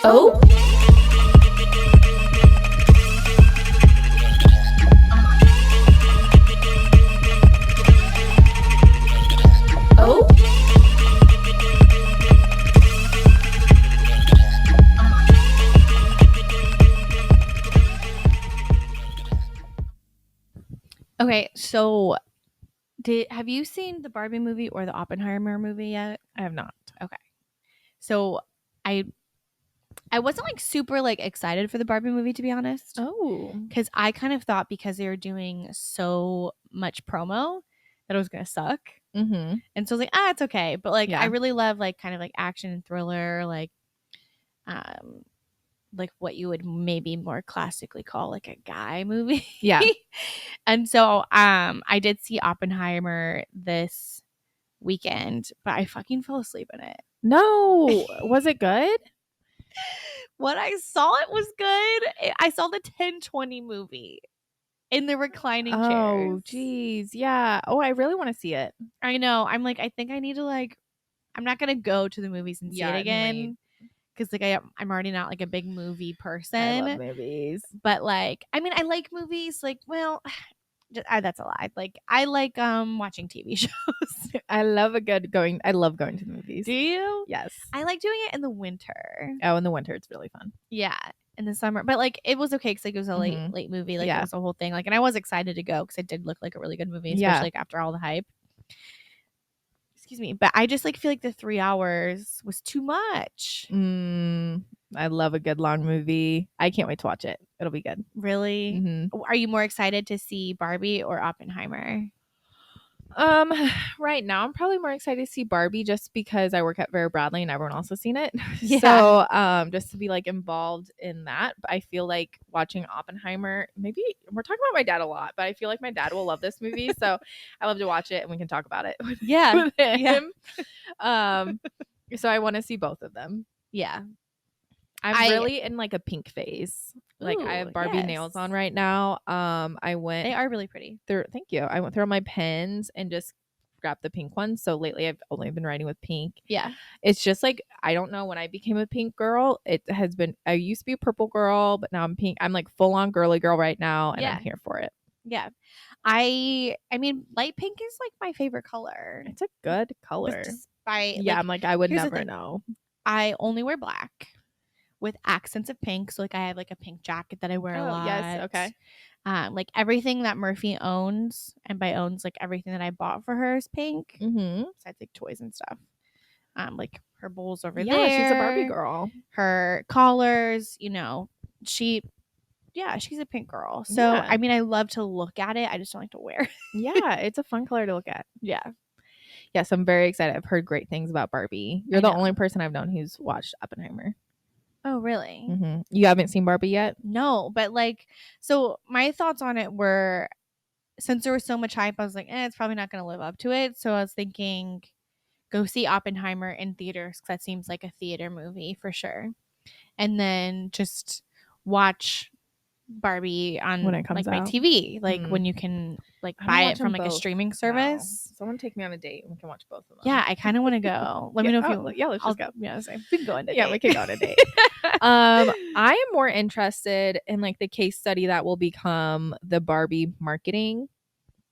Oh. Oh. Okay, so have you seen the Barbie movie or the Oppenheimer movie yet? I have not. Okay. So I wasn't like super like excited for the Barbie movie, to be honest. Oh. Because I kind of thought because they were doing so much promo that it was gonna suck. Mm-hmm. And so I was like, it's okay. But like I Yeah. really love like kind of like action and thriller, like what you would maybe more classically call like a guy movie. Yeah. And so I did see Oppenheimer this weekend, but I fucking fell asleep in it. No. Was it good? When I saw it was good. I saw the 1020 movie in the reclining chairs. Oh, geez. Yeah. Oh, I really want to see it. I know. I'm like, I think I need to like, I'm not gonna go to the movies and see it again. Because like I'm already not like a big movie person. I love movies. But like, I mean, I like movies. Like, well, that's a lie. Like, I like watching TV shows. I love going to the movies. Do you? Yes. I like doing it in the winter. Oh, in the winter it's really fun. Yeah, in the summer. But like, it was okay because like it was a late movie. Like, it was a whole thing. Like, and I was excited to go because it did look like a really good movie, especially like after all the hype. Excuse me, but I just like feel like the 3 hours was too much. I love a good long movie. I can't wait to watch it. It'll be good. Really? Mm-hmm. Are you more excited to see Barbie or Oppenheimer? Right now I'm probably more excited to see Barbie just because I work at Vera Bradley and everyone else has seen it. Yeah. So just to be like involved in that. But I feel like watching Oppenheimer, maybe we're talking about my dad a lot, but I feel like my dad will love this movie. So I love to watch it and we can talk about it with him. So I want to see both of them. Yeah. I'm really in like a pink phase. Like I have Barbie nails on right now. They are really pretty. Thank you. I went through all my pens and just grabbed the pink ones. So lately I've only been writing with pink. Yeah. It's just like, I don't know when I became a pink girl. I used to be a purple girl, but now I'm pink. I'm like full on girly girl right now and I'm here for it. Yeah. I mean, light pink is like my favorite color. It's a good color. I'm like, I would never know. I only wear black with accents of pink. So like I have like a pink jacket that I wear a lot. Yes, okay. Like everything that Murphy owns, and by owns like everything that I bought for her is pink. Mm-hmm. Besides like toys and stuff. Like her bowls over there. Yeah, she's a Barbie girl. Her collars, she's a pink girl. So I mean, I love to look at it. I just don't like to wear. Yeah, it's a fun color to look at. Yeah. Yes, I'm very excited. I've heard great things about Barbie. You're the only person I've known who's watched Oppenheimer. Oh, really? Mm-hmm. You haven't seen Barbie yet? No, but like, so my thoughts on it were, since there was so much hype, I was like, it's probably not going to live up to it. So I was thinking, go see Oppenheimer in theaters because that seems like a theater movie for sure. And then just watch Barbie on when it comes out. My TV, like when you can like buy it from like a streaming service. No. Someone take me on a date and we can watch both of them. Yeah, I kind of want to go. Let me know if you. Yeah, let's just go. Yeah, we can go on a date. Yeah, we can go on a date. I am more interested in like the case study that will become the Barbie marketing.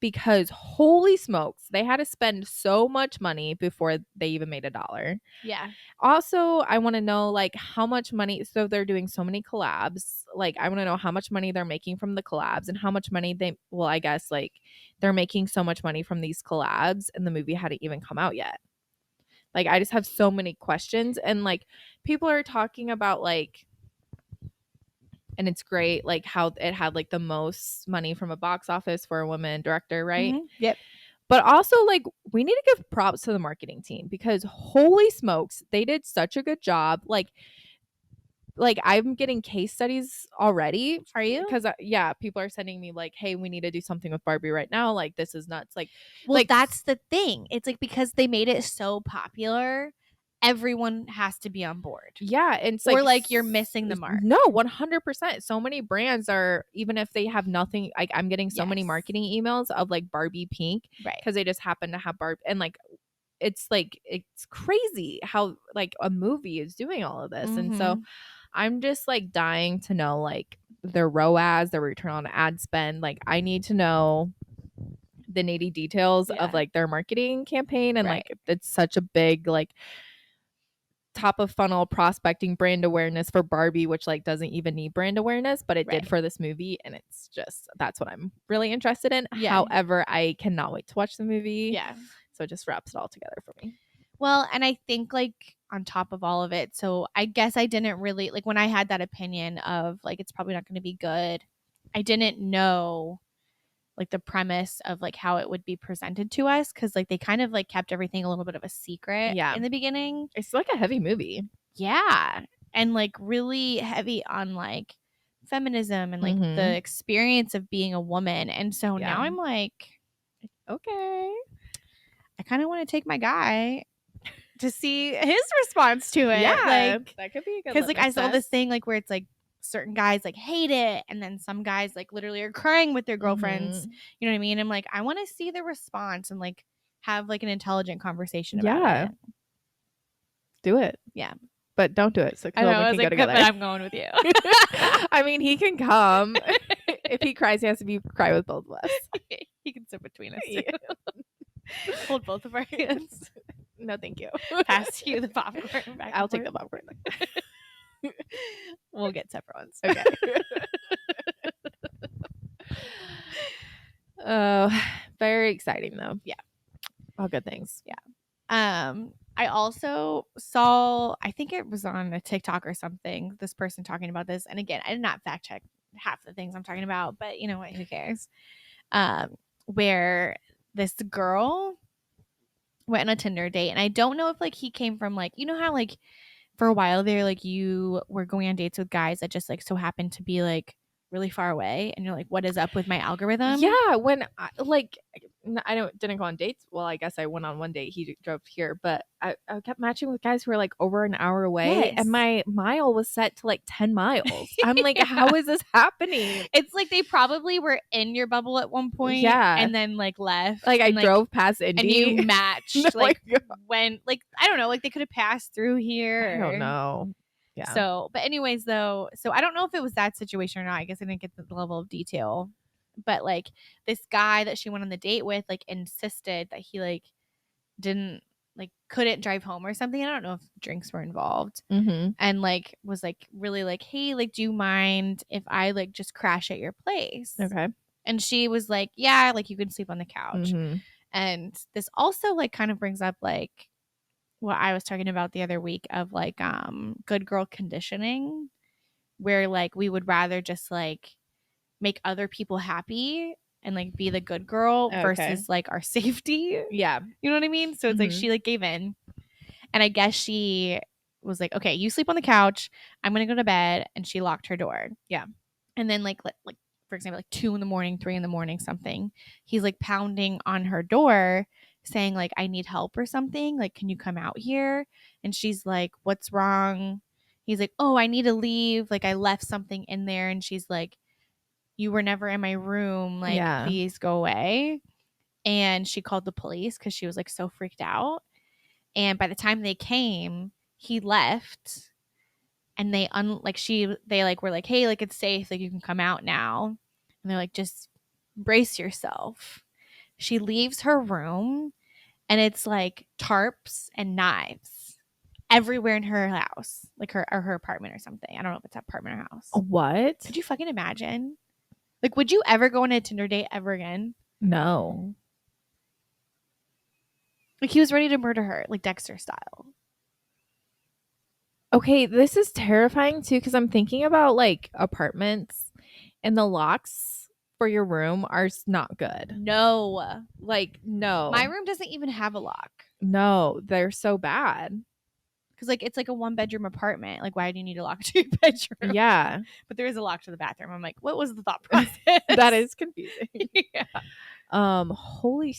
Because holy smokes, they had to spend so much money before they even made $1. Yeah. Also, I want to know like how much money. So they're doing so many collabs. Like I want to know how much money they're making from the collabs and how much money I guess like they're making so much money from these collabs and the movie hadn't even come out yet. Like I just have so many questions and like people are talking about like, and it's great, like how it had like the most money from a box office for a woman director, right? Mm-hmm. Yep. But also, like, we need to give props to the marketing team because holy smokes, they did such a good job. Like I'm getting case studies already. Are you? Because people are sending me like, hey, we need to do something with Barbie right now. Like, this is nuts. Like, that's the thing. It's like because they made it so popular, everyone has to be on board. Yeah. And it's like you're missing the mark. No, 100%. So many brands are, even if they have nothing, like I'm getting so many marketing emails of like Barbie pink. Right. Because they just happen to have Barbie. And like, it's crazy how like a movie is doing all of this. Mm-hmm. And so I'm just like dying to know like their ROAS, their return on ad spend. Like I need to know the nitty details Yeah. of like their marketing campaign, and Right. like it's such a big like top of funnel prospecting brand awareness for Barbie, which like doesn't even need brand awareness, but it Right. did for this movie, and it's just that's what I'm really interested in. Yeah. However, I cannot wait to watch the movie. Yeah. So it just wraps it all together for me. Well, and I think like on top of all of it, so I guess I didn't really like when I had that opinion of like it's probably not going to be good. I didn't know like the premise of like how it would be presented to us, because like they kind of like kept everything a little bit of a secret in the beginning. It's like a heavy movie. Yeah. And like really heavy on like feminism and like the experience of being a woman. And so now I'm like, okay, I kind of want to take my guy to see his response to it. Yeah, like that could be a good because like I litmus saw this test. thing like where it's like certain guys like hate it, and then some guys like literally are crying with their girlfriends. You know what I mean? I'm like, I want to see the response and like have like an intelligent conversation about it. Do it. Yeah. But don't do it. So I know, I we was can like, go but together. I'm going with you. I mean, he can come. If he cries, he has to be cry with both of us. He can sit between us too. Hold both of our hands. No, thank you. Pass you the popcorn. Back I'll take the popcorn. We'll get separate ones. Okay. Oh, very exciting though. Yeah. All good things. Yeah. I also saw, I think it was on a TikTok or something, this person talking about this. And again, I did not fact check half the things I'm talking about, but you know what? Who cares? Where this girl went on a Tinder date, and I don't know if like he came from like, you know how like for a while there, like you were going on dates with guys that just like so happened to be like really far away, and you're like, what is up with my algorithm? Yeah, when I didn't go on dates. Well, I guess I went on one date. He drove here, but I kept matching with guys who were like over an hour away, and my mile was set to like 10 miles. I'm like, how is this happening? It's like they probably were in your bubble at one point, and then like left. Like and, I drove past Indy, and you matched like when like I don't know, like they could have passed through here. I don't know. Yeah. So, but anyways, though, so I don't know if it was that situation or not. I guess I didn't get the level of detail, but like this guy that she went on the date with, like insisted that he like couldn't drive home or something. I don't know if drinks were involved, and like was like really like, hey, like, do you mind if I like just crash at your place? Okay. And she was like, yeah, like you can sleep on the couch. And this also like kind of brings up like what I was talking about the other week of like good girl conditioning, where like we would rather just like make other people happy and like be the good girl versus like our safety. Yeah. You know what I mean? So it's like she like gave in, and I guess she was like, okay, you sleep on the couch, I'm gonna go to bed, and she locked her door. Yeah. And then like for example, like 2 a.m, 3 a.m, something, he's like pounding on her door saying like, I need help or something, like, can you come out here? And she's like, what's wrong? He's like, oh, I need to leave, like I left something in there. And she's like, you were never in my room, like please go away. And she called the police because she was like so freaked out. And by the time they came, he left, and they were like, hey, like it's safe, like you can come out now. And they're like, just brace yourself. She leaves her room, and it's like tarps and knives everywhere in her house, like her apartment or something. I don't know if it's an apartment or house. What? Could you fucking imagine? Like, would you ever go on a Tinder date ever again? No. Like, he was ready to murder her, like Dexter style. Okay, this is terrifying too, because I'm thinking about like apartments, and the locks for your room are not good. No. Like, no. My room doesn't even have a lock. No, they're so bad. Because like it's like a 1-bedroom apartment. Like, why do you need a lock to your bedroom? Yeah. But there is a lock to the bathroom. I'm like, what was the thought process? That is confusing. Yeah. Holy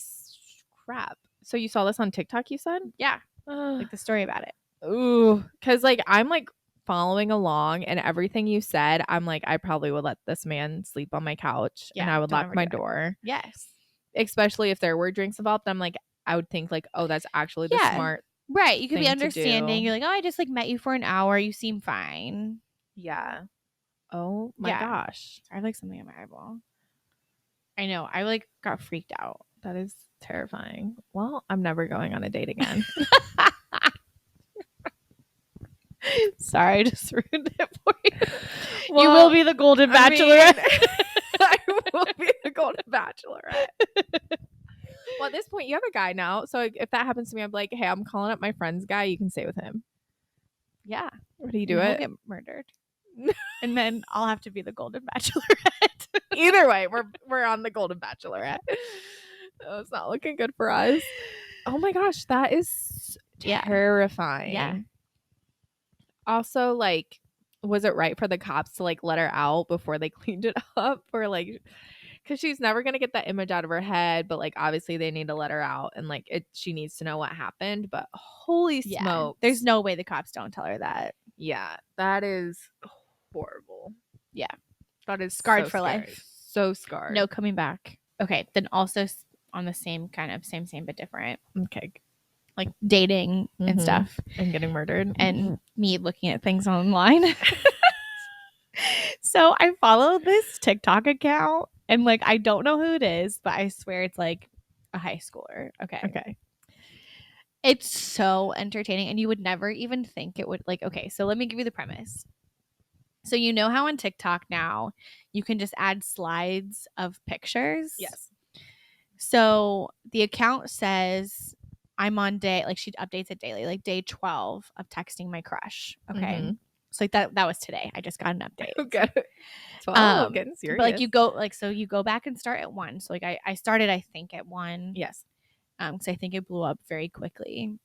crap. So you saw this on TikTok, you said? Yeah. Like the story about it. Ooh. Because like I'm like following along, and everything you said, I'm like, I probably would let this man sleep on my couch, and I would lock my door. Yes. Especially if there were drinks involved. I'm like, I would think like, oh, that's actually the smart. Right. You could be thing to understanding. do. You're like, oh, I just like met you for an hour. You seem fine. Yeah. Oh my Yeah. gosh. I have like something in my eyeball. I know. I like got freaked out. That is terrifying. Well, I'm never going on a date again. Sorry, I just ruined it for you. Well, you will be the golden bachelorette. I will be the golden bachelorette. Well, at this point, you have a guy now. So if that happens to me, I'm like, hey, I'm calling up my friend's guy. You can stay with him. Yeah. Or do you do And it? he'll get murdered. And then I'll have to be the golden bachelorette. Either way, we're on the golden bachelorette. Oh, it's not looking good for us. Oh my gosh, that is terrifying. Yeah. Also, like, was it right for the cops to like let her out before they cleaned it up? Or like, because she's never gonna get that image out of her head, but like obviously they need to let her out and like she needs to know what happened. But holy smoke, there's no way the cops don't tell her that. Yeah, that is horrible. Yeah. That is Scarred so for scary. life. So scarred. No coming back. Okay, then also on the same kind of same but different, Okay. like dating and Mhm. stuff And getting murdered. and me looking at things online. So I follow this TikTok account and like I don't know who it is, but I swear it's like a high schooler. Okay. It's so entertaining and you would never even think it would like okay, so let me give you the premise. So you know how on TikTok now you can just add slides of pictures? Yes. So the account says I'm on day, like she updates it daily, like day 12 of texting my crush. Okay. Mhm. So like that was today. I just got an update. Okay. 12, getting serious. But like you go like so you go back and start at 1. So like I started I think at 1. Yes. Because I think it blew up very quickly.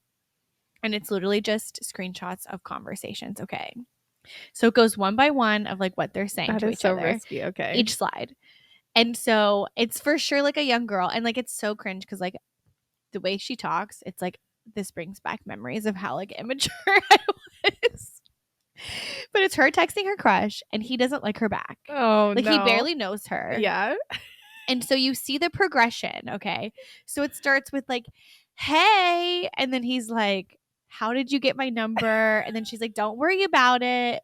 And it's literally just screenshots of conversations. Okay. So it goes one by one of like what they're saying That to is each so other. risky. Okay. Each slide. And so it's for sure like a young girl. And like it's so cringe because like the way she talks, it's like this brings back memories of how like immature I was. But it's her texting her crush and he doesn't like her back. Oh, like no. he barely knows her. Yeah. And so you see the progression. Okay. So it starts with like, hey. And then he's like, how did you get my number? And then she's like, don't worry about it.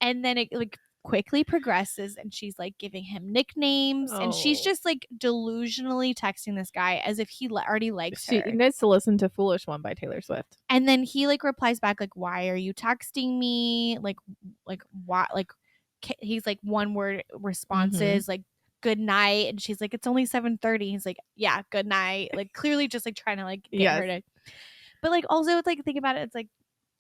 And then it like quickly progresses and she's like giving him nicknames and she's Oh. just like delusionally texting this guy as if he already likes She her. needs to listen to Foolish One by Taylor Swift. And then he like replies back like, why are you texting me? Like why? Like he's like one word responses like good night, and she's like it's only 7:30. He's like yeah, good night. Like clearly just like trying to like get her to. But like also it's like think about it. It's like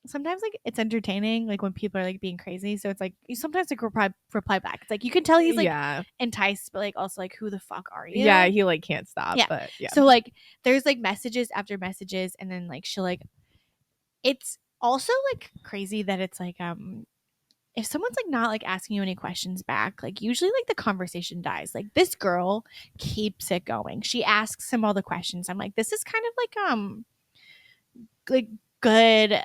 sometimes like it's entertaining like when people are like being crazy. So it's like you sometimes like reply back. It's like you can tell he's like enticed, but like also like who the fuck are you? Yeah, he like can't stop. Yeah. But yeah. So like there's like messages after messages, and then like she'll like. It's also like crazy that it's like if someone's like not like asking you any questions back, like usually like the conversation dies. Like this girl keeps it going. She asks him all the questions. I'm like, this is kind of like good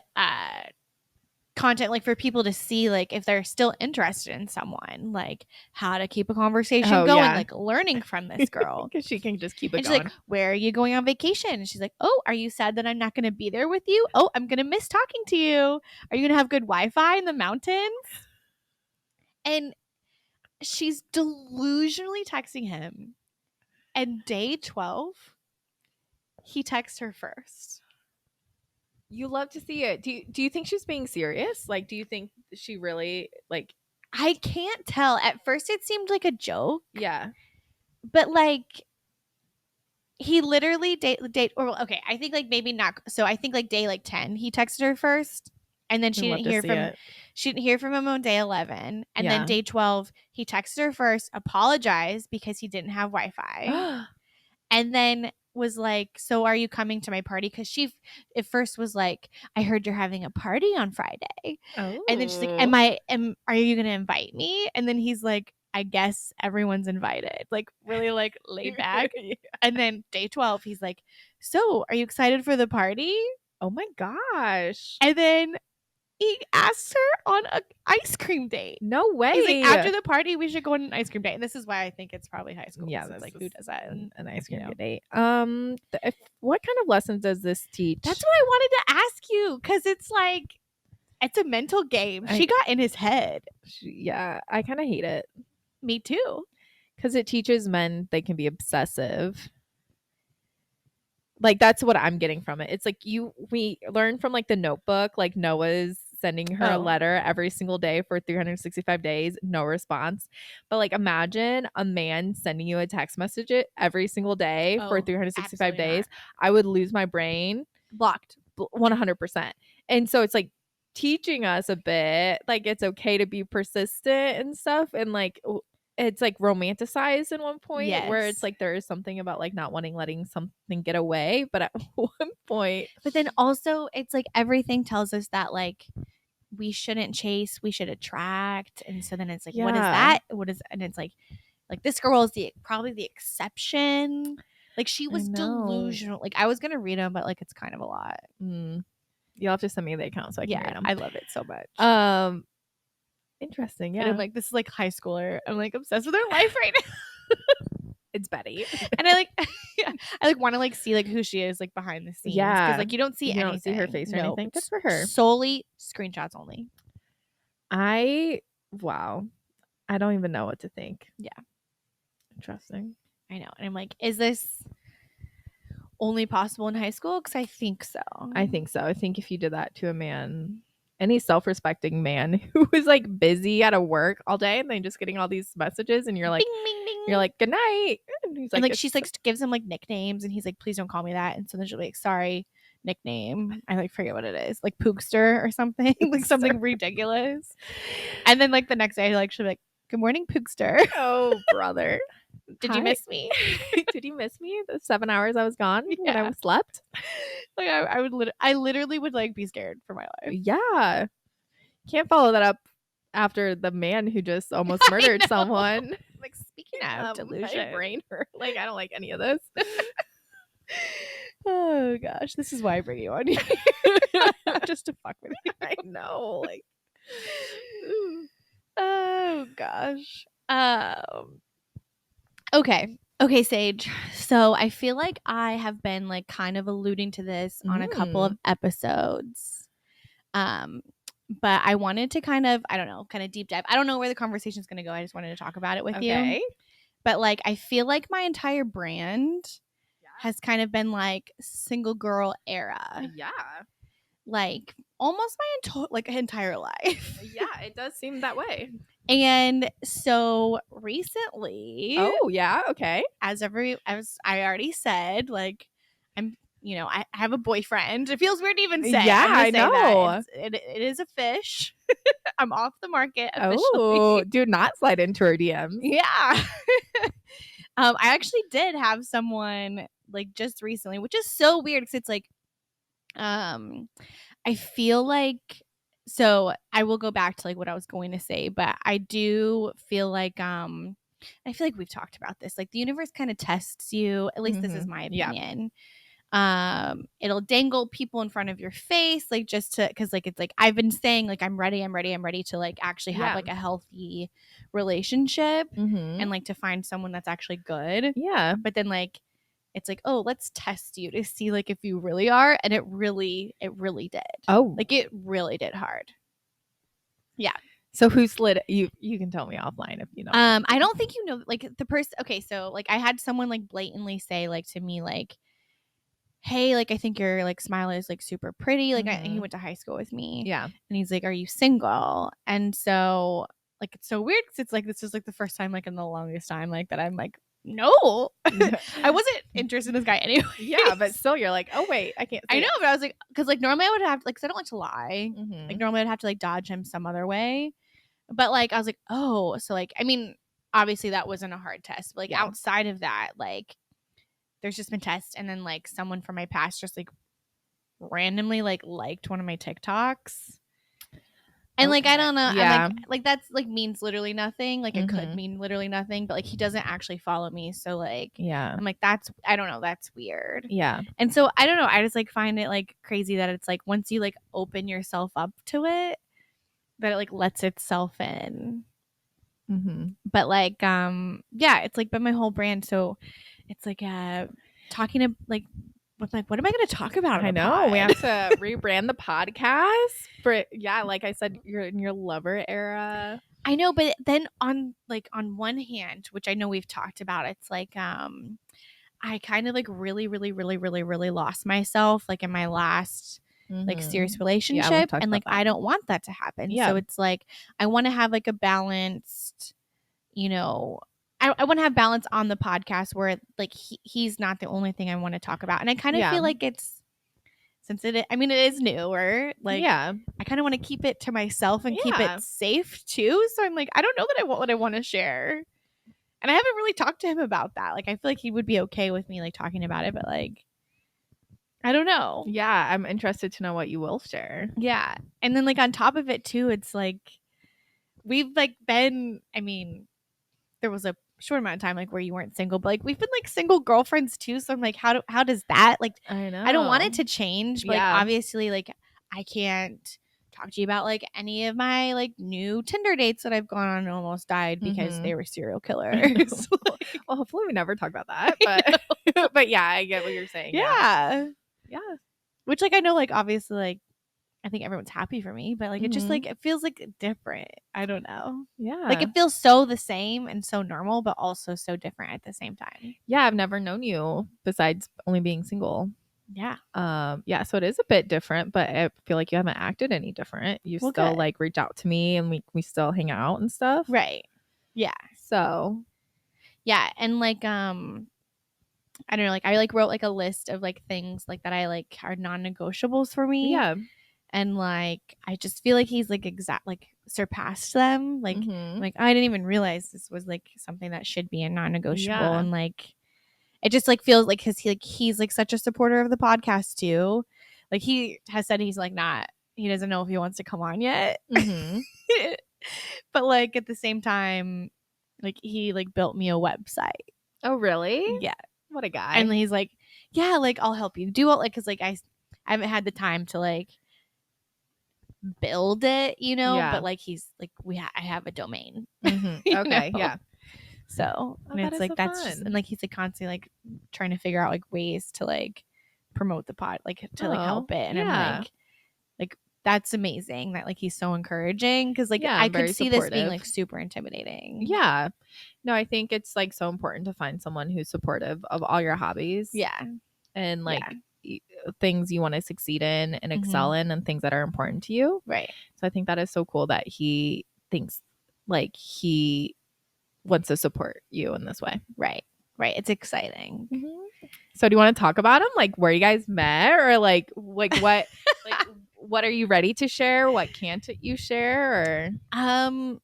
content like for people to see like if they're still interested in someone, like how to keep a conversation going, like learning from this girl. Because she can just keep it and going. She's like, where are you going on vacation? And she's like, oh, are you sad that I'm not going to be there with you? Oh, I'm going to miss talking to you. Are you going to have good Wi-Fi in the mountains? And she's delusionally texting him. And day 12, he texts her first. You love to see it. Do you think she's being serious? Like, do you think she really like? I can't tell. At first, it seemed like a joke. Yeah, but like, he literally date. Or okay, I think like maybe not. So I think like day like 10, he texted her first, and then she didn't hear from him on day 11, and then day 12, he texted her first, apologized because he didn't have Wi-Fi, and then was like, so are you coming to my party? Because she at first was like, I heard you're having a party on Friday. And then she's like, are you gonna invite me? And then he's like, I guess everyone's invited. Like really like laid back. Yeah. And then day 12, he's like, so are you excited for the party? Oh my gosh. And then he asks her on an ice cream date. No way. He's like, after the party, we should go on an ice cream date. And this is why I think it's probably high school. Yeah, that's like who does that? An ice cream date. What kind of lessons does this teach? That's what I wanted to ask you, because it's like It's a mental game. She got in his head. Yeah, I kind of hate it. Me too. Because it teaches men they can be obsessive. Like, that's what I'm getting from it. It's like we learn from like the Notebook, like Noah's sending her a letter every single day for 365 days, no response. But like, imagine a man sending you a text message every single day for 365 days. Not. I would lose my brain. Blocked. 100%. And so it's like teaching us a bit, like it's okay to be persistent and stuff. And like, it's like romanticized in one point where it's like there is something about like not letting something get away, but at one point, but then also it's like everything tells us that like we shouldn't chase, we should attract. And so then it's like, what is that? And it's like this girl is probably the exception. Like she was delusional. Like I was gonna read them, but like it's kind of a lot. You'll have to send me the account so I can read them. I love it so much. Interesting. Yeah. And I'm like, this is like high schooler. I'm like obsessed with her life right now. It's Betty. And I like want to like see like who she is like behind the scenes. Yeah. Because like you don't see anything. Don't see her face or anything. Good for her. Solely screenshots only. Wow. I don't even know what to think. Yeah. Interesting. I know. And I'm like, is this only possible in high school? Because I think so. I think so. I think if you did that to a man, any self-respecting man who was like busy at a work all day and then just getting all these messages and you're like, bing, bing, bing. You're like, good night. And he's like, she's like gives him like nicknames and he's like, please don't call me that. And so then she'll be like, sorry, nickname. I like forget what it is. Like Pookster or something. Like something ridiculous. And then like the next day, like she'll be like, good morning, Pookster. Oh, brother. Did you miss me? Did you miss me? The 7 hours I was gone when I slept? Like I literally would like be scared for my life. Yeah. Can't follow that up after the man who just almost murdered someone. Like speaking of delusion, my brain hurt. Like I don't like any of this. Oh gosh, this is why I bring you on here. Just to fuck with you. I know. Like oh gosh. Okay, Saige. So I feel like I have been like kind of alluding to this on a couple of episodes. But I wanted to kind of deep dive. I don't know where the conversation is going to go. I just wanted to talk about it with you. But like, I feel like my entire brand has kind of been like single girl era. Yeah. Like almost my entire life. Yeah, it does seem that way. And so recently, oh yeah, okay. As I already said, like I have a boyfriend. It feels weird to even say. Yeah, I know. It is a fish. I'm off the market officially. Oh, do not slide into her DMs. Yeah. I actually did have someone like just recently, which is so weird because it's like, I feel like, so I will go back to like what I was going to say, but I do feel like, I feel like we've talked about this. Like the universe kind of tests you. At least this is my opinion. Yeah. It'll dangle people in front of your face, like just to, because like it's like I've been saying like I'm ready to like actually have like a healthy relationship and like to find someone that's actually good. Yeah. But then like it's like, oh, let's test you to see like if you really are, and it really did. Oh, like it really did hard. Yeah. So who slid? You can tell me offline if you know. I don't think you know like the person. Okay, so like I had someone like blatantly say like to me like, hey, like I think your like smile is like super pretty. Like he went to high school with me. Yeah. And he's like, are you single? And so like it's so weird because it's like this is like the first time like in the longest time like that I'm like, no. I wasn't interested in this guy anyway. Yeah, but still you're like, oh wait, I can't I know, but I was like, because like normally I would have like, because I don't like to lie. Like normally I'd have to like dodge him some other way. But like I was like, oh, so like I mean, obviously that wasn't a hard test. But like outside of that, like there's just been tests, and then like someone from my past just like randomly like liked one of my TikToks. And like I don't know, yeah, like that's like means literally nothing. Like it could mean literally nothing, but like he doesn't actually follow me, so like I'm like I don't know, that's weird. Yeah. And so I don't know, I just like find it like crazy that it's like once you like open yourself up to it, that it like lets itself in. But like yeah, it's like been my whole brand, so it's like talking to like I'm like, what am I going to talk about? I know. We have to rebrand the podcast for, like I said, you're in your lover era. I know, but then on one hand, which I know we've talked about, it's like I kind of like really, really, really, really, really lost myself like in my last like serious relationship, and like I don't want that to happen. So it's like I want to have like a balanced, you know, I want to have balance on the podcast where like he's not the only thing I want to talk about, and I kind of feel like it's since it is newer, like I kind of want to keep it to myself and keep it safe too. So I'm like, I don't know that I want what I want to share. And I haven't really talked to him about that. Like, I feel like he would be okay with me, like, talking about it. But, like, I don't know. Yeah, I'm interested to know what you will share. Yeah. And then, like, on top of it, too, it's, like, we've, like, been, there was a short amount of time, like, where you weren't single. But, like, we've been, like, single girlfriends, too. So I'm, like, how does that, like, I know. I don't want it to change. But, like, obviously, like, I can't talk to you about like any of my like new Tinder dates that I've gone on and almost died because they were serial killers. Well, hopefully we never talk about that, but but yeah, I get what you're saying. Yeah. Which like I know like obviously like I think everyone's happy for me, but like it just like it feels like different. I don't know. Yeah. Like it feels so the same and so normal, but also so different at the same time. Yeah, I've never known you besides only being single. Yeah. So it is a bit different, but I feel like you haven't acted any different. You still good. Like reach out to me and we still hang out and stuff. Right. Yeah. So yeah. And like I don't know, like I like wrote like a list of like things like that I like are non-negotiables for me. Yeah. And like I just feel like he's like surpassed them. Like like I didn't even realize this was like something that should be a non-negotiable. And like it just like feels like he's like such a supporter of the podcast too. Like he has said he's like he doesn't know if he wants to come on yet. But like at the same time, like he like built me a website. Oh really? Yeah. What a guy. And he's like, yeah, like I'll help you do it. Like, cause like I haven't had the time to like build it, you know, but like he's like, I have a domain. Okay. Know? Yeah. So and it's like, so that's just, and like, he's like constantly like trying to figure out like ways to like promote the pod, like to like help it. And I'm like, that's amazing that like he's so encouraging. Cause like I could see this being like super intimidating. Yeah. No, I think it's like so important to find someone who's supportive of all your hobbies. Yeah. And like things you want to succeed in and excel in and things that are important to you. Right. So I think that is so cool that he thinks like he wants to support you in this way. Right. It's exciting. So do you want to talk about him? Like where you guys met or like what like what are you ready to share? What can't you share? Or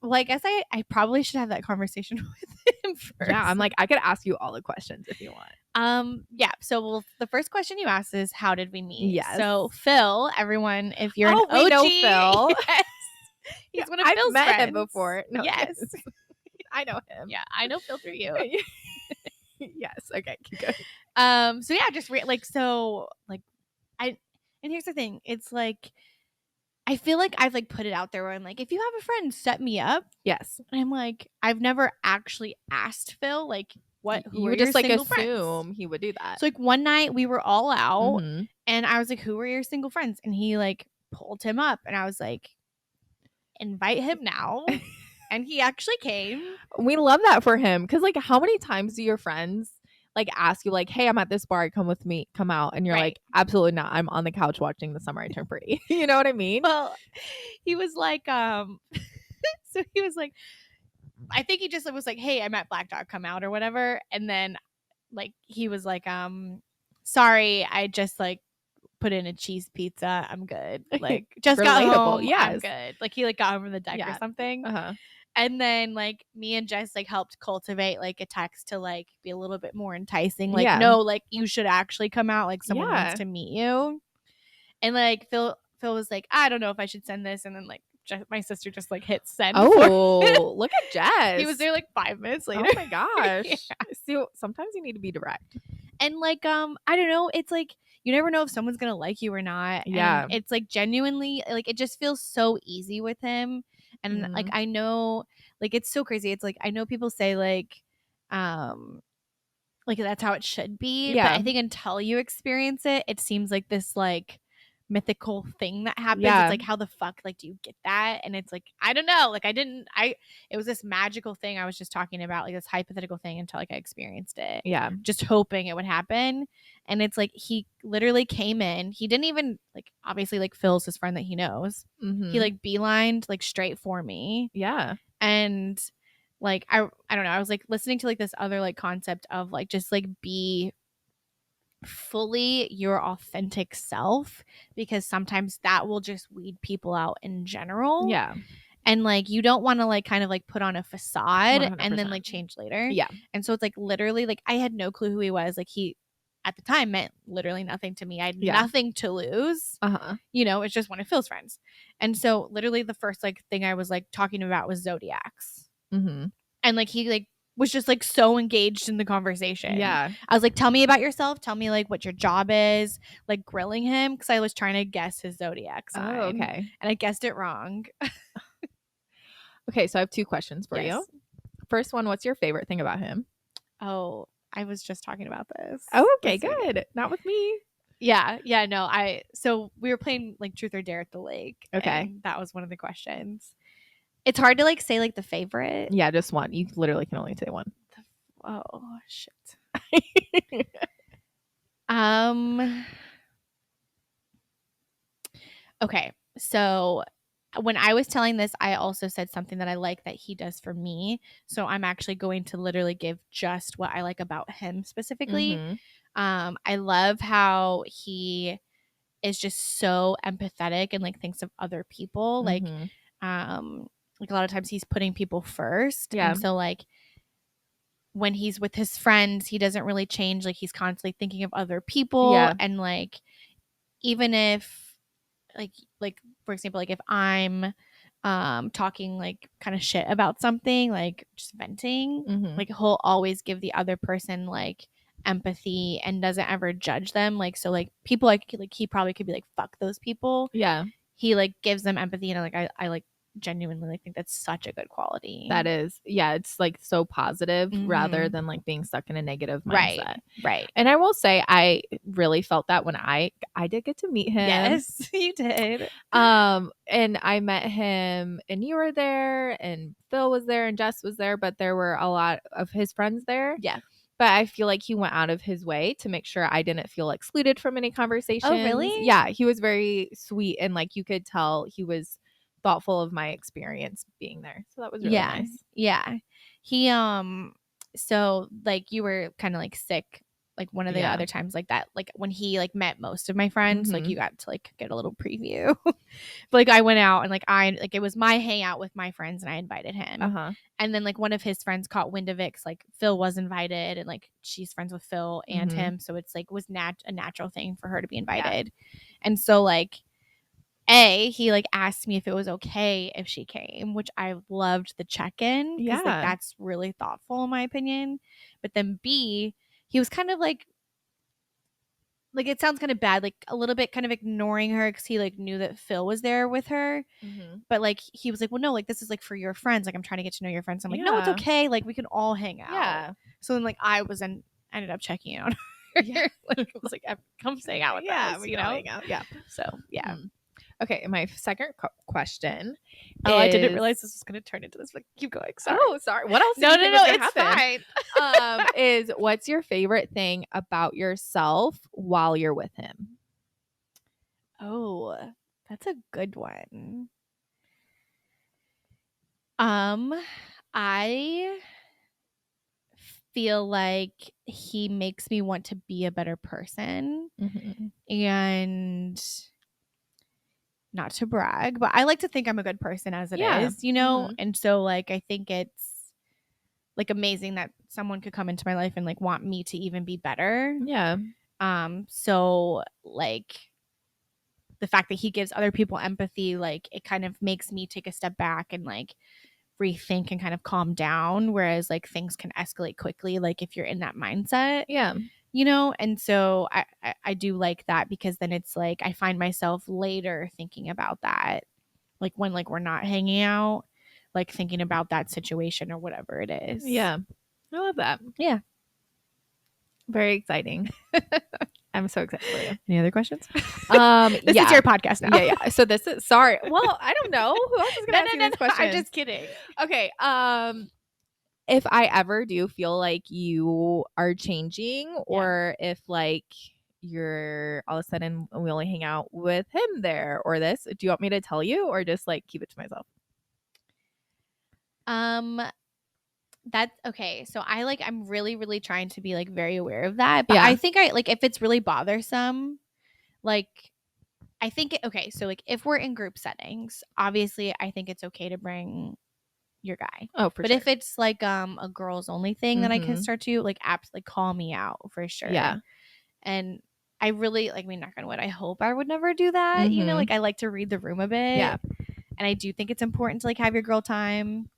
well, I guess I probably should have that conversation with him first. Yeah, I'm like I could ask you all the questions if you want. Yeah. So the first question you asked is how did we meet? Yes. So Phil, everyone, if you're an OG, we know Phil. Yes, he's one of Phil's met friends. him before. No, yes. I know him. Yeah, I know Phil through you. Yes. Okay. Keep going. So yeah, just so like and here's the thing. It's like I feel like I've like put it out there where I'm like, if you have a friend, set me up. Yes. And I'm like, I've never actually asked Phil like who you are just your like single assume friends? He would do that. So like one night we were all out and I was like, who are your single friends? And he like pulled him up and I was like, invite him now. And he actually came. We love that for him. Because like how many times do your friends like ask you like, hey, I'm at this bar, come with me, come out, and you're like, absolutely not, I'm on the couch watching The Summer I Turned Pretty. You know what I mean? Well, he was like so he was like, I think he just was like, hey, I'm at Black Dog, come out or whatever. And then like he was like, sorry, I just like put in a cheese pizza, I'm good, like just got home. I'm good. Like he like got home from the deck or something. And then like me and Jess like helped cultivate like a text to like be a little bit more enticing. Like, no, like you should actually come out. Like someone wants to meet you. And like Phil was like, I don't know if I should send this. And then like my sister just like hit send. Oh, look at Jess. He was there like 5 minutes later. Oh my gosh. See, sometimes you need to be direct. And like, I don't know. It's like, you never know if someone's going to like you or not. Yeah. And it's like genuinely, like it just feels so easy with him. And like, I know, like, it's so crazy. It's like, I know people say like, like that's how it should be. Yeah. But I think until you experience it, it seems like this like mythical thing that happens. Yeah. It's like, how the fuck like do you get that? And it's like, I don't know. Like it was this magical thing I was just talking about, like this hypothetical thing until like I experienced it. Yeah. Just hoping it would happen. And it's like he literally came in. He didn't even like obviously like Phil's his friend that he knows. Mm-hmm. He like beelined like straight for me. Yeah. And like I don't know, I was like listening to like this other like concept of like just like be fully your authentic self, because sometimes that will just weed people out in general. Yeah. And like you don't want to like kind of like put on a facade 100%. and then like change later. Yeah. And so it's like literally like I had no clue who he was. Like he at the time meant literally nothing to me. I had nothing to lose. You know, it's just one of Phil's friends. And so literally the first like thing I was like talking about was zodiacs. Mm-hmm. And like he like was just like so engaged in the conversation. Yeah. I was like, tell me about yourself. Tell me like what your job is. Like grilling him because I was trying to guess his zodiac sign. Oh, okay. And I guessed it wrong. Okay, so I have 2 questions for you. First one, what's your favorite thing about him? Oh, I was just talking about this. Oh, okay, good. Not with me. Yeah, no, so we were playing like truth or dare at the lake. Okay. And that was one of the questions. It's hard to like say like the favorite. Yeah, just one. You literally can only say one. Oh shit. Okay. So when I was telling this, I also said something that I like that he does for me. So I'm actually going to literally give just what I like about him specifically. Mm-hmm. I love how he is just so empathetic and like thinks of other people. Mm-hmm. Like a lot of times he's putting people first. Yeah. And so like when he's with his friends, he doesn't really change. Like he's constantly thinking of other people. Yeah. And like even if like for example, like if I'm talking like kind of shit about something, like just venting, Mm-hmm. like he'll always give the other person like empathy and doesn't ever judge them. Like so like people like he probably could be like fuck those people. Yeah. He like gives them empathy and like I like genuinely like think that's such a good quality. That is. Yeah, it's like so positive rather Mhm. than like being stuck in a negative mindset. Right. And I will say I really felt that when I did get to meet him. Yes, you did. And I met him and you were there and Phil was there and Jess was there, but there were a lot of his friends there. Yeah. But I feel like he went out of his way to make sure I didn't feel excluded from any conversations. Oh, really? Yeah, he was very sweet and like you could tell he was thoughtful of my experience being there. So that was really nice. Yeah. He so like you were kind of like sick like one of the other times like that, like when he like met most of my friends, like you got to like get a little preview. But like I went out and like it was my hangout with my friends and I invited him. And then like one of his friends caught wind of it 'cause like Phil was invited and like she's friends with Phil and him, so it's like was a natural thing for her to be invited. And so like he like asked me if it was okay if she came, which I loved the check-in because like that's really thoughtful in my opinion. But then B, he was kind of like it sounds kind of bad, like a little bit kind of ignoring her because he like knew that Phil was there with her. But like he was like, well, no, like this is like for your friends, like I'm trying to get to know your friends. I'm like, no, it's okay, like we can all hang out. So then like I ended up checking out like it was like come hang out with us, you know? Hang out. Yeah. So yeah. Okay, my second question. I didn't realize this was going to turn into this, but keep going. Sorry. Oh, sorry. What else? No, it's fine. Is what's your favorite thing about yourself while you're with him? Oh, that's a good one. I feel like he makes me want to be a better person, and not to brag, but I like to think I'm a good person as it is, you know? And so like I think it's like amazing that someone could come into my life and like want me to even be better. Yeah. So like the fact that he gives other people empathy, like it kind of makes me take a step back and like rethink and kind of calm down, whereas like things can escalate quickly like if you're in that mindset. Yeah. You know, and so I do like that because then it's like I find myself later thinking about that, like when like we're not hanging out, like thinking about that situation or whatever it is. Yeah, I love that. Yeah. Very exciting. I'm so excited for you. Any other questions? This is your podcast now. Yeah. So this is sorry. Well, I don't know who else is gonna ask you this question. I'm just kidding. Okay. If I ever do feel like you are changing, or if like you're all of a sudden we only hang out with him there or this, do you want me to tell you or just like keep it to myself? That's okay. So I'm really, really trying to be like very aware of that. But Yeah. I think if it's really bothersome, like I think okay, so like if we're in group settings, obviously I think it's okay to bring your guy. Oh, for but sure. if it's like a girls only thing that I can Mhm. start to like absolutely call me out for sure. Yeah. And I really like, I mean, knock on wood, I hope I would never do that. You know, Mhm. like I like to read the room a bit. Yeah. And I do think it's important to like have your girl time.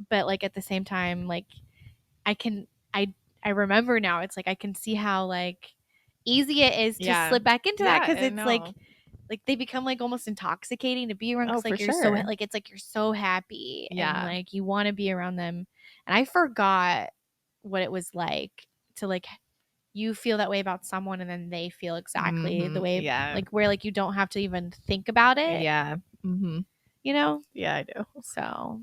But like at the same time, like I can I remember now, it's like I can see how like easy it is to Yeah. slip back into that, Yeah, because I it's know. like they become like almost intoxicating to be around, Oh, because like for you're so sure. like it's like you're so happy and Yeah. like you want to be around them. And I forgot what it was like to like you feel that way about someone and then they feel exactly the way, Yeah. like where like you don't have to even think about it, Yeah. Mm-hmm. you know? Yeah, I do. So,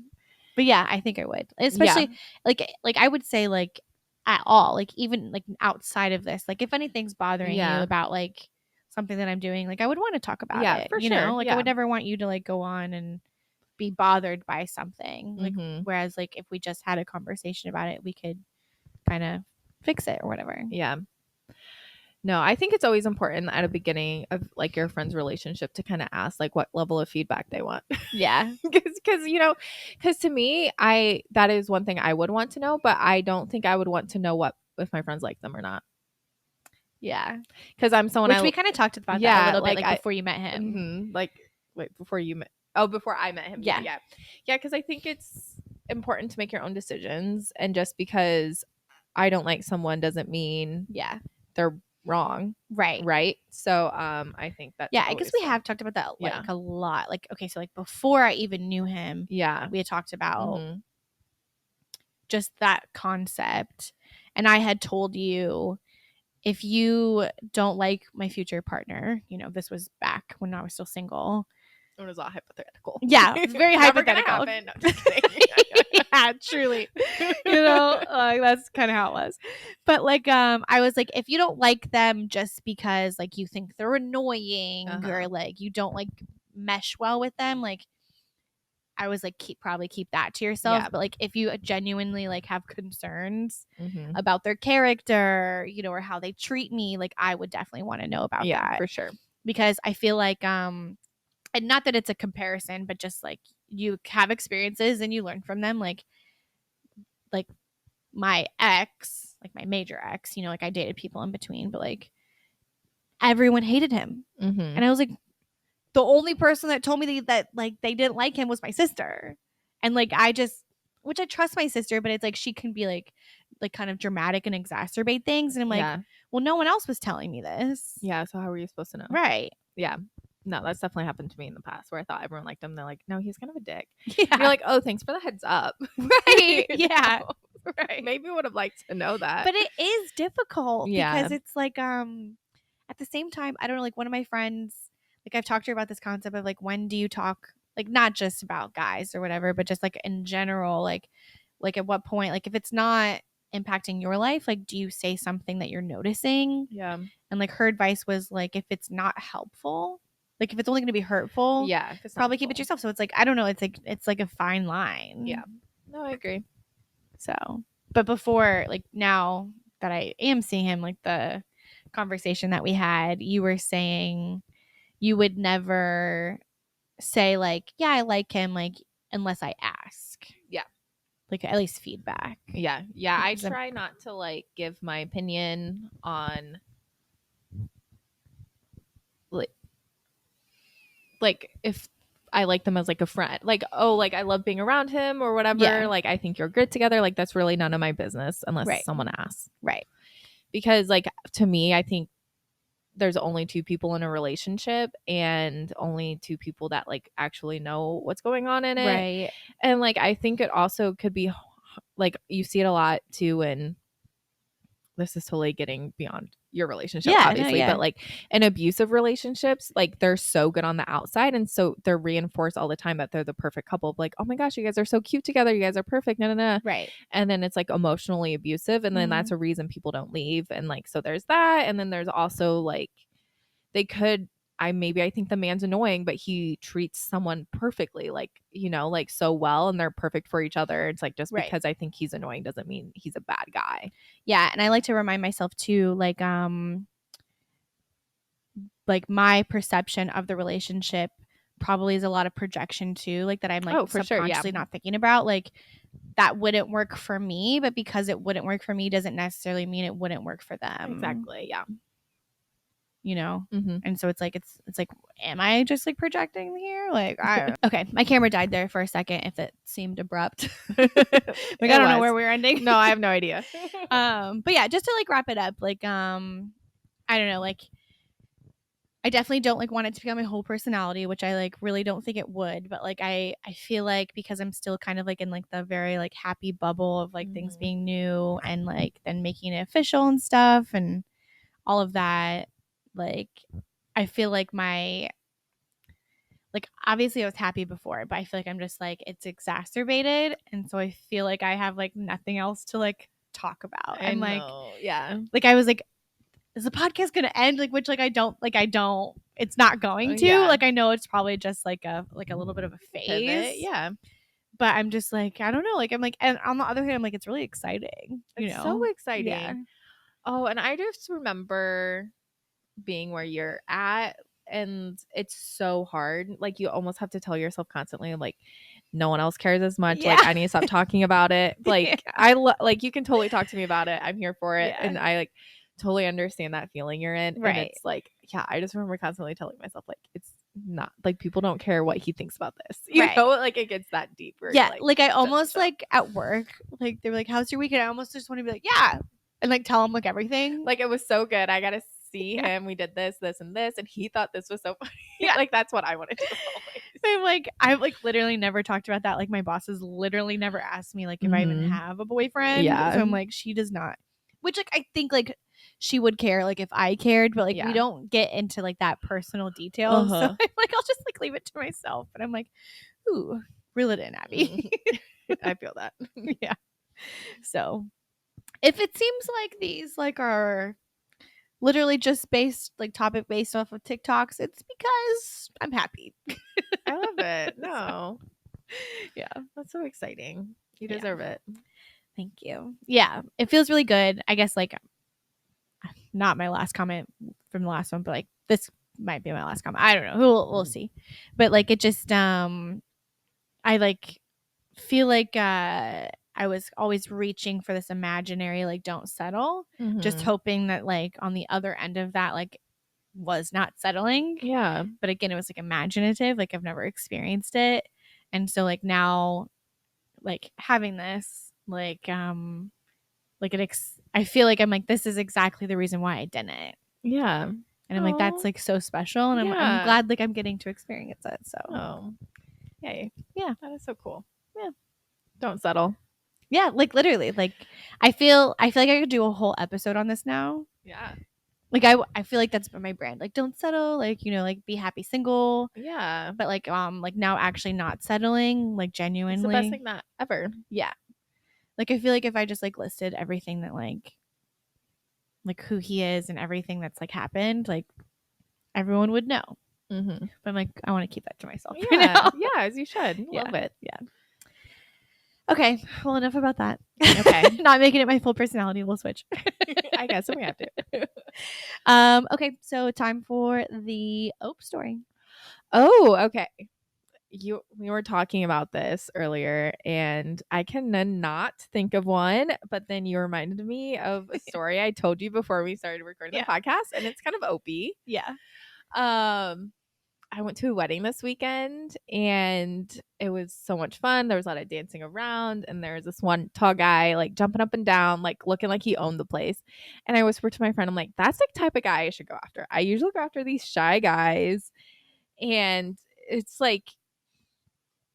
but yeah, I think I would, especially like I would say like at all, like even like outside of this, like if anything's bothering you about like something that I'm doing, like I would want to talk about it, for you sure. know, like I would never want you to like go on and be bothered by something, like whereas like if we just had a conversation about it, we could kind of fix it or whatever. Yeah. No, I think it's always important at a beginning of like your friend's relationship to kind of ask like what level of feedback they want. Yeah. Because you know, because to me, that is one thing I would want to know, but I don't think I would want to know what if my friends like them or not. Yeah. Because I'm someone Which we kind of talked about that a little bit, like before you met him. Like wait, before you met? Oh, before I met him. Yeah. Because I think it's important to make your own decisions, and just because I don't like someone doesn't mean they're wrong, right? So I think that I guess we have talked about that like a lot. Like okay, so like before I even knew him, we had talked about just that concept, and I had told you, if you don't like my future partner, you know, this was back when I was still single. It was all hypothetical. Yeah, it's very hypothetical. No, just kidding. Yeah, truly. You know, like that's kind of how it was. But like I was like, if you don't like them just because like you think they're annoying or like you don't like mesh well with them, like I was like probably keep that to yourself. But like if you genuinely like have concerns about their character, you know, or how they treat me, like I would definitely want to know about that. For sure. Because I feel like and not that it's a comparison, but just like you have experiences and you learn from them. Like my ex, like my major ex, you know, like I dated people in between, but like everyone hated him. And I was like, the only person that told me that like they didn't like him was my sister. And like which I trust my sister, but it's like she can be like kind of dramatic and exacerbate things. And I'm like, well, no one else was telling me this. Yeah, so how were you supposed to know? Right. Yeah. No, that's definitely happened to me in the past where I thought everyone liked him. They're like, no, he's kind of a dick. Yeah. You're like, oh, thanks for the heads up. Right. Yeah. Right. Maybe would have liked to know that. But it is difficult because it's like at the same time, I don't know, like one of my friends, like I've talked to her about this concept of like, when do you talk, like not just about guys or whatever, but just like in general, like at what point, like if it's not impacting your life, like do you say something that you're noticing? Yeah. And like her advice was like, if it's not helpful, like if it's only going to be hurtful, probably keep it to yourself. So it's like, I don't know, it's like a fine line. Yeah. No, I agree. So, but before, like now that I am seeing him, like the conversation that we had, you were saying you would never say like, yeah, I like him, like unless I ask. Yeah. Like at least feedback. Yeah. Yeah. I try not to like give my opinion on like if I like them as like a friend, like, oh, like I love being around him or whatever. Yeah. Like I think you're good together. Like that's really none of my business unless someone asks. Right. Because like to me, I think there's only two people in a relationship and only two people that like actually know what's going on in it. Right. And like I think it also could be like you see it a lot too in this is totally getting beyond your relationship, Yeah, no, obviously, yeah. but like in abusive relationships, like they're so good on the outside, and so they're reinforced all the time that they're the perfect couple. Like, oh my gosh, you guys are so cute together, you guys are perfect, Right. and then it's like emotionally abusive, and then that's a reason people don't leave. And like, so there's that, and then there's also like they could I think the man's annoying, but he treats someone perfectly, like, you know, like so well, and they're perfect for each other. It's like, just Right. because I think he's annoying doesn't mean he's a bad guy. Yeah, and I like to remind myself too, like my perception of the relationship probably is a lot of projection too, like that I'm like For sure, yeah. subconsciously not thinking about. Like that wouldn't work for me, but because it wouldn't work for me doesn't necessarily mean it wouldn't work for them. Exactly, yeah. You know? Mm-hmm. And so it's like am I just like projecting here? Like okay, my camera died there for a second if it seemed abrupt. Like I don't know where we're ending. No, I have no idea. But yeah, just to like wrap it up, like I don't know, like I definitely don't like want it to become my whole personality, which I like really don't think it would, but like I feel like because I'm still kind of like in like the very like happy bubble of like things being new and like then making it official and stuff and all of that, like I feel like my like obviously I was happy before, but I feel like I'm just like it's exacerbated, and so I feel like I have like nothing else to like talk about. And like yeah, like I was like, is the podcast gonna end? Like, which like I don't it's not going to. Yeah. Like I know it's probably just like a little bit of a phase. Pivot, yeah. But I'm just like, I don't know. Like I'm like, and on the other hand, I'm like, it's really exciting. It's know? so exciting. Yeah. Oh, and I just remember being where you're at, and it's so hard. Like you almost have to tell yourself constantly, like, no one else cares as much. Yeah. Like I need to stop talking about it. Like Yeah. like you can totally talk to me about it. I'm here for it. Yeah. And I like totally understand that feeling you're in. Right. And it's like, yeah, I just remember constantly telling myself, like, it's not like people don't care what he thinks about this. You Right. know, like it gets that deep. Where Yeah. you're Like I almost like at work, like they were like, how's your weekend? I almost just want to be like, yeah. And like tell him like everything. Like it was so good. I gotta see Yeah. him. We did this, and this, and he thought this was so funny. Yeah. Like that's what I want to do always. I've like literally never talked about that. Like my bosses literally never asked me like if I even have a boyfriend. Yeah. So I'm like, she does not. Which like I think like she would care like if I cared, but like we don't get into like that personal detail. So I'm like I'll just like leave it to myself. And I'm like, ooh, reel it in, Abby. I feel that. Yeah. So if it seems like these like are literally just topic based off of TikToks, it's because I'm happy. I love it. No. Yeah. That's so exciting. You deserve it. Thank you. Yeah. It feels really good. I guess like not my last comment from the last one, but like this might be my last comment. I don't know. We'll see. But like it just I like feel like I was always reaching for this imaginary like don't settle, just hoping that like on the other end of that like was not settling. Yeah. But again, it was like imaginative, like I've never experienced it. And so like now like having this like I feel like I'm like this is exactly the reason why I didn't. Yeah. And I'm like that's like so special, and I'm glad like I'm getting to experience it. So yay. Yeah. That is so cool. Yeah. Don't settle. Yeah, like literally, like I feel like I could do a whole episode on this now. Yeah. Like I feel like that's my brand. Like don't settle, like, you know, like be happy single. Yeah. But like now actually not settling, like genuinely. It's the best thing that ever. Yeah. Like I feel like if I just like listed everything that like who he is and everything that's like happened, like everyone would know. But I'm like, I want to keep that to myself. Yeah. Yeah, as you should. Yeah. Love it. Yeah. Okay, well, enough about that. Okay. Not making it my full personality. We'll switch. I guess we have to. Okay, so time for the Ope story. Oh, okay. We were talking about this earlier, and I cannot think of one, but then you reminded me of a story I told you before we started recording the podcast, and it's kind of Opie. Yeah. I went to a wedding this weekend, and it was so much fun. There was a lot of dancing around, and there was this one tall guy like jumping up and down, like looking like he owned the place. And I whispered to my friend, I'm like, that's the type of guy I should go after. I usually go after these shy guys, and it's like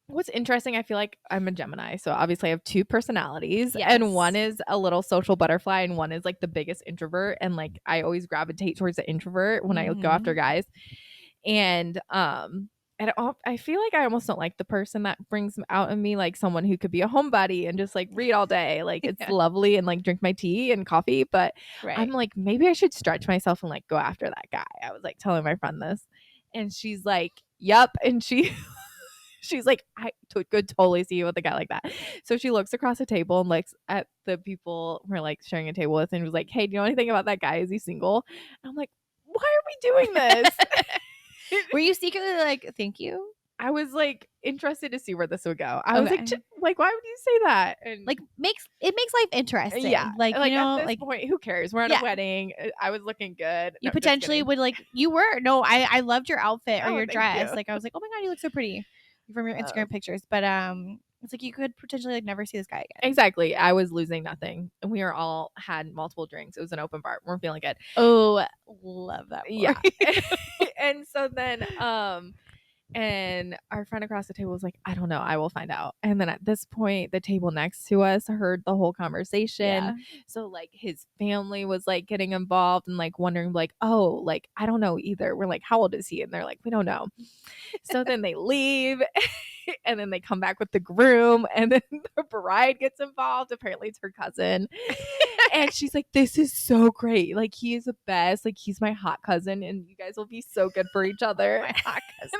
What's interesting, I feel like I'm a Gemini, so obviously I have 2 personalities, Yes. and one is a little social butterfly, and one is like the biggest introvert. And like I always gravitate towards the introvert when I go after guys. And I feel like I almost don't like the person that brings out in me like someone who could be a homebody and just like read all day. Like it's lovely and like drink my tea and coffee, but I'm like, maybe I should stretch myself and like go after that guy. I was like telling my friend this, and she's like, "Yep," and she's like, could totally see you with a guy like that. So she looks across the table and looks at the people we're like sharing a table with, and was like, "Hey, do you know anything about that guy? Is he single?" And I'm like, "Why are we doing this?" Were you secretly like, thank you? I was like interested to see where this would go. I was like, why would you say that? And like makes life interesting. yeah, like you know, at this like point, who cares? We're at a wedding. I was looking good. You potentially would like. You were I loved your outfit or your dress. You. Like I was like, oh my god, you look so pretty from your Instagram pictures. But it's like you could potentially like never see this guy again. Exactly. I was losing nothing, and we are all had multiple drinks. It was an open bar. We're feeling good. Oh, love that. Yeah. And so then and our friend across the table was like, I don't know, I will find out. And then at this point, the table next to us heard the whole conversation. Yeah. So like his family was like getting involved and like wondering like, oh, like I don't know either. We're like, how old is he? And they're like, we don't know. So then they leave and then they come back with the groom, and then the bride gets involved. Apparently it's her cousin. And she's like, this is so great. Like he is the best. Like he's my hot cousin and you guys will be so good for each other. My hot cousin.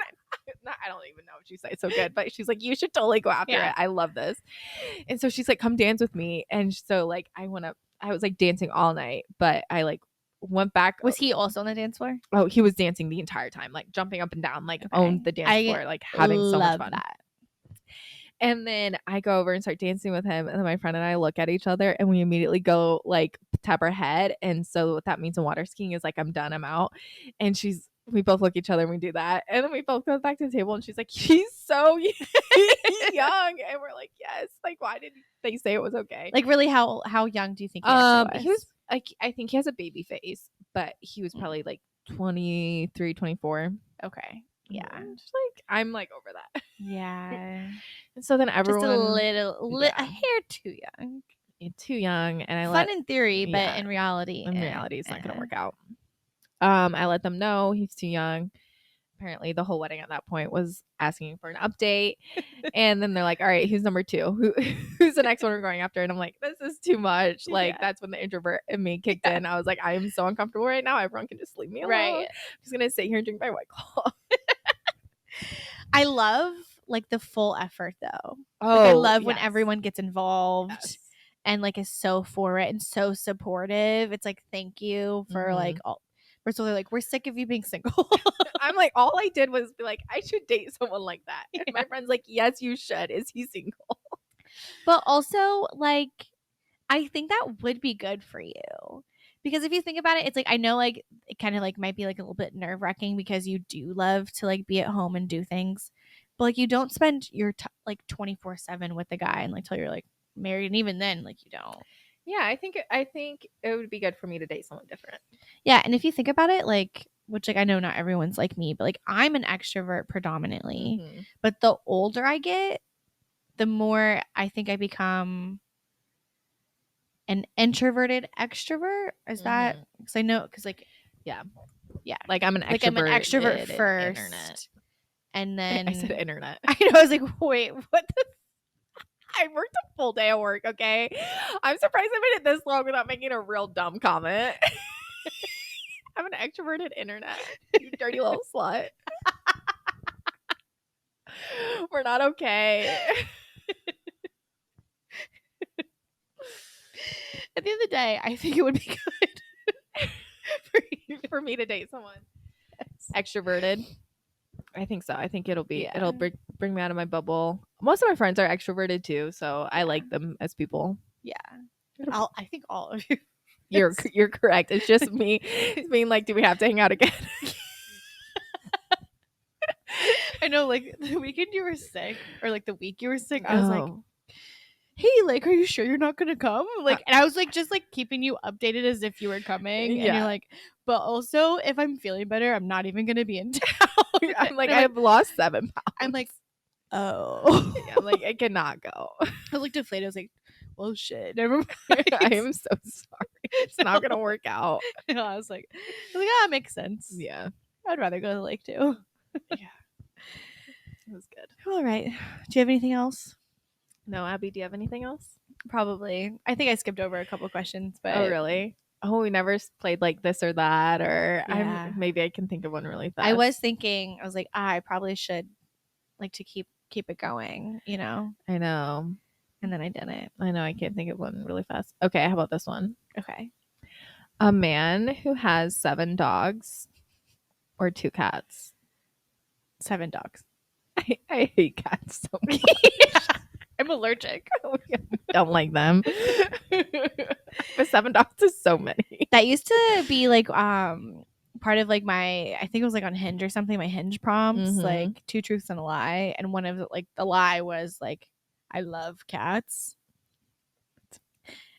I don't even know what she said so good, but she's like, you should totally go after it. I love this. And so she's like, come dance with me. And so like I went up, I was like dancing all night, but I like went back. Was he also on the dance floor? Oh, he was dancing the entire time, like jumping up and down, like owned the dance floor, like having so much fun. That. And then I go over and start dancing with him. And then my friend and I look at each other and we immediately go like tap our head. And so what that means in water skiing is like, I'm done, I'm out. And we both look at each other and we do that. And then we both go back to the table and she's like, he's so young. And we're like, yes. Like, why did they say it was okay? Like really, how young do you think he was? He was like, I think he has a baby face, but he was probably like 23, 24. Okay. Yeah. Just like I'm like over that. Yeah. And so then everyone just a hair too young. Too young. And I fun in theory, but in reality. It's not gonna work out. I let them know he's too young. Apparently the whole wedding at that point was asking for an update. And then they're like, all right, who's number 2? Who's the next one we're going after? And I'm like, this is too much. Like that's when the introvert in me kicked in. I was like, I am so uncomfortable right now. Everyone can just leave me alone. Right. I'm just gonna sit here and drink my White Claw. I love like the full effort though. I love when everyone gets involved and like is so for it and so supportive. It's like, thank you for like all. First of all, they're like, we're sick of you being single. I'm like, all I did was be like, I should date someone like that. And my friend's like, yes, you should. Is he single? But also, like, I think that would be good for you. Because if you think about it, it's like, I know like it kind of like might be like a little bit nerve wracking because you do love to like be at home and do things. But like you don't spend your like 24/7 with the guy and like till you're like married. And even then, like you don't. Yeah, I think it would be good for me to date someone different. Yeah, and if you think about it, like, which like I know not everyone's like me, but like I'm an extrovert predominantly. But the older I get, the more I think I become an introverted extrovert. Is that because I know because like yeah, like I'm an extrovert first, internet. And then I said internet. I know I was like, wait, what the. I worked a full day of work, okay? I'm surprised I made it this long without making a real dumb comment. I'm an extroverted internet, you dirty little slut. We're not okay. At the end of the day, I think it would be good for me to date someone extroverted. I think so. I think it'll bring me out of my bubble. Most of my friends are extroverted too, so I like them as people. Yeah, I think all of you. You're correct. It's just me being like, do we have to hang out again? I know, like the weekend you were sick, or like the week you were sick, I was like, hey, like, are you sure you're not gonna come? Like, and I was like, just like keeping you updated as if you were coming. And you're like, but also if I'm feeling better, I'm not even gonna be in town. I'm like, I've lost 7 pounds. I'm like, oh. I'm like, it cannot go. I was like deflated. I was like, well, shit. Never mind. I am so sorry. It's not gonna work out. I was like, ah, it makes sense. Yeah. I'd rather go to the lake too. Yeah. It was good. All right. Do you have anything else? No, Abby, do you have anything else? Probably. I think I skipped over a couple questions, but Oh, really? Oh, we never played like this or that, or Yeah. maybe I can think of one really fast. I was thinking, I was like, I probably should like to keep it going, you know? I know. And then I didn't. I know. I can't think of one really fast. Okay, how about this one? Okay. A man who has 7 dogs or 2 cats. 7 dogs. I hate cats so much. I'm allergic. Don't like them. But 7 dogs is so many. That used to be like part of like my, I think it was like on Hinge or something, my Hinge prompts, Mhm. like 2 truths and a lie. And one of like the lie was like, I love cats.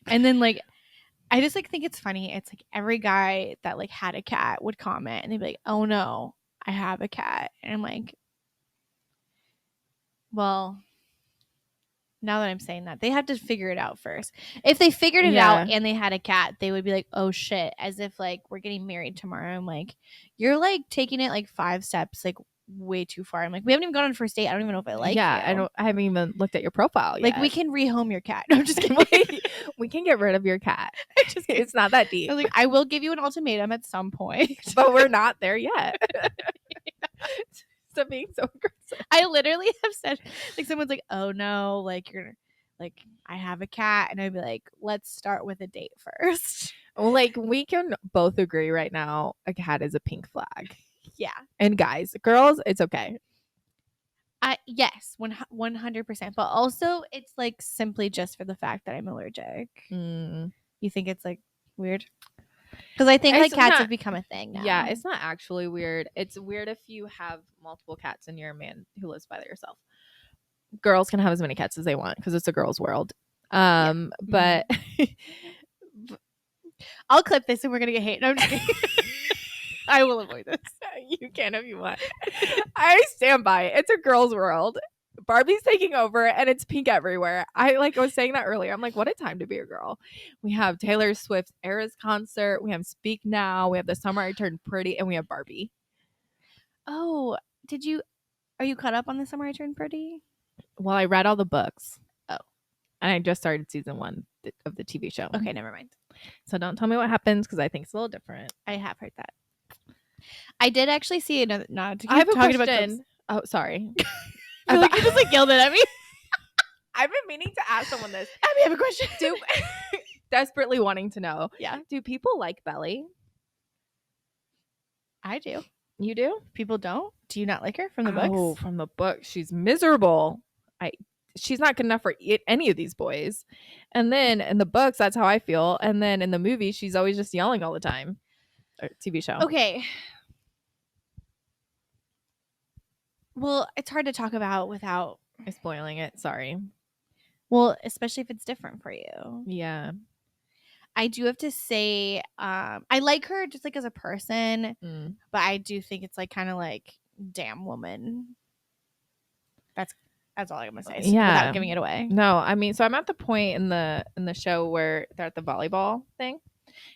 And then like I just like think it's funny. It's like every guy that like had a cat would comment and they'd be like, oh no, I have a cat. And I'm like, well, now that I'm saying that, they have to figure it out first. If they figured it Yeah. out and they had a cat, they would be like, oh shit, as if like we're getting married tomorrow. I'm like, you're like taking it like 5 steps, like way too far. I'm like, we haven't even gone on a first date. I don't even know if I like yeah, you. I haven't even looked at your profile yet. Like we can rehome your cat. No, I'm just kidding. we can get rid of your cat. Just kidding. It's not that deep. I was like, I will give you an ultimatum at some point. But we're not there yet. Stop being so aggressive. I literally have said, like, someone's like, oh no, like, you're like, I have a cat. And I'd be like, let's start with a date first. Well, like, we can both agree right now a cat is a pink flag. Yeah. And guys, girls, it's okay. Yes, 100%. But also, it's like simply just for the fact that I'm allergic. You think it's like weird? Because I think like cats have become a thing now. Yeah, it's not actually weird. It's weird if you have multiple cats and you're a man who lives by yourself. Girls can have as many cats as they want because it's a girl's world. But I'll clip this and we're gonna get hate. No, I'm just kidding. I will avoid this. You can if you want. I stand by it. It's a girl's world. Barbie's taking over and it's pink everywhere. I was saying that earlier. I'm like, what a time to be a girl. We have Taylor Swift's Eras concert. We have Speak Now. We have The Summer I Turned Pretty. And we have Barbie. Oh, are you caught up on The Summer I Turned Pretty? Well, I read all the books. Oh. And I just started season 1 of the TV show. Okay, never mind. So don't tell me what happens because I think it's a little different. I have heard that. I did actually see another. Not to keep I have a talking question. Oh, sorry. I feel like you just like yelled it at me. I've been meaning to ask someone this. I have a question. Desperately wanting to know. Yeah. Do people like Belly? I do. You do? People don't? Do you not like her from the books? Oh, from the book. She's miserable. She's not good enough for any of these boys. And then in the books, that's how I feel. And then in the movie, she's always just yelling all the time. Or TV show. Okay. Well, it's hard to talk about without spoiling it. Sorry. Well, especially if it's different for you. Yeah. I do have to say, I like her just like as a person, but I do think it's like kind of like, damn woman. That's all I'm gonna say. Yeah. Without giving it away. No, I mean, so I'm at the point in the show where they're at the volleyball thing.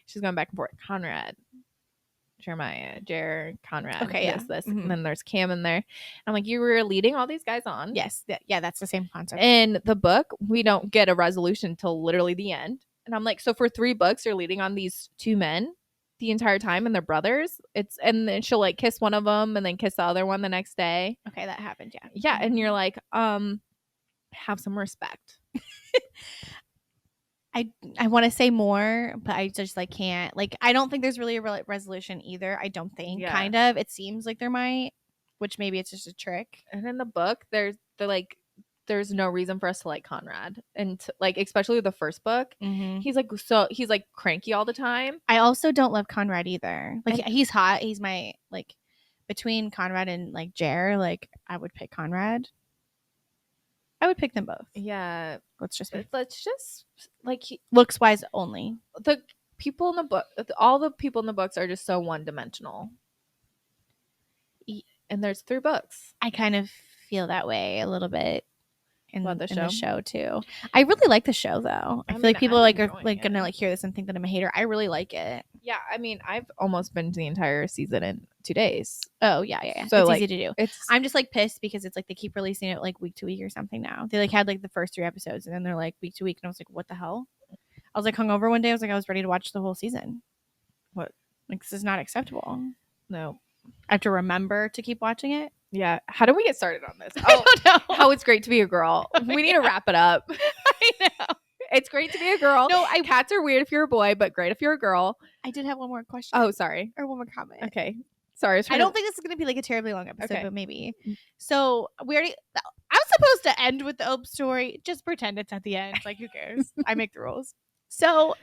She's going back and forth. Conrad, Jeremiah, Jer, Conrad. Okay, yeah. This. And then there's Cam in there. I'm like, you were leading all these guys on. Yes. Yeah, that's the same concept. In the book, we don't get a resolution until literally the end. And I'm like, so for 3 books, you're leading on these 2 men the entire time and they're brothers. And then she'll like kiss one of them and then kiss the other one the next day. Okay, that happened, yeah. Yeah, and you're like, have some respect. I want to say more, but I just like can't. Like, I don't think there's really a resolution either. I don't think. Yeah. Kind of. It seems like there might, which maybe it's just a trick. And in the book, there's no reason for us to like Conrad, and like especially the first book, he's like cranky all the time. I also don't love Conrad either. Like he's hot. He's my like between Conrad and like Jer. Like I would pick Conrad. I would pick them both. Yeah, let's just like looks wise only. The people in the book, all the people in the books are just so one dimensional. And there's 3 books. I kind of feel that way a little bit in About the the show? show too. I really like the show though. I feel like people I'm like are enjoying like gonna it. like hear this and think that I'm a hater. I really like it. Yeah, I mean, I've almost been to the entire season in 2 days. Oh yeah. So It's like, easy to do. it's I'm just like pissed because it's like they keep releasing it like week to week or something now. They like had like the first 3 episodes and then they're like week to week and I was like, what the hell? I was like hungover one day. I was like, I was ready to watch the whole season. What? Like this is not acceptable. no. I have to remember to keep watching it. Yeah. How do we get started on this? I don't know. How it's great to be a girl. We need to wrap it up. I know. It's great to be a girl. No, Cats are weird if you're a boy, but great if you're a girl. I did have one more question. Oh, sorry. Or one more comment. Okay. Sorry. I don't think this is going to be like a terribly long episode, Okay. but maybe. So we already. I was supposed to end with the Ope story. Just pretend it's at the end. Like who cares? I make the rules. So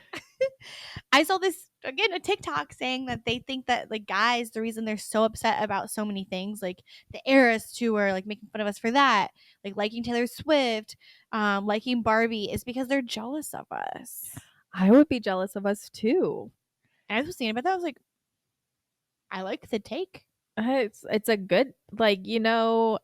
I saw this again a TikTok saying that they think that like guys, the reason they're so upset about so many things, like the Eras tour, like making fun of us for that, like liking Taylor Swift, liking Barbie, is because they're jealous of us. I would be jealous of us too. And I was thinking about that. I was like, I like the take. It's a good, like, you know,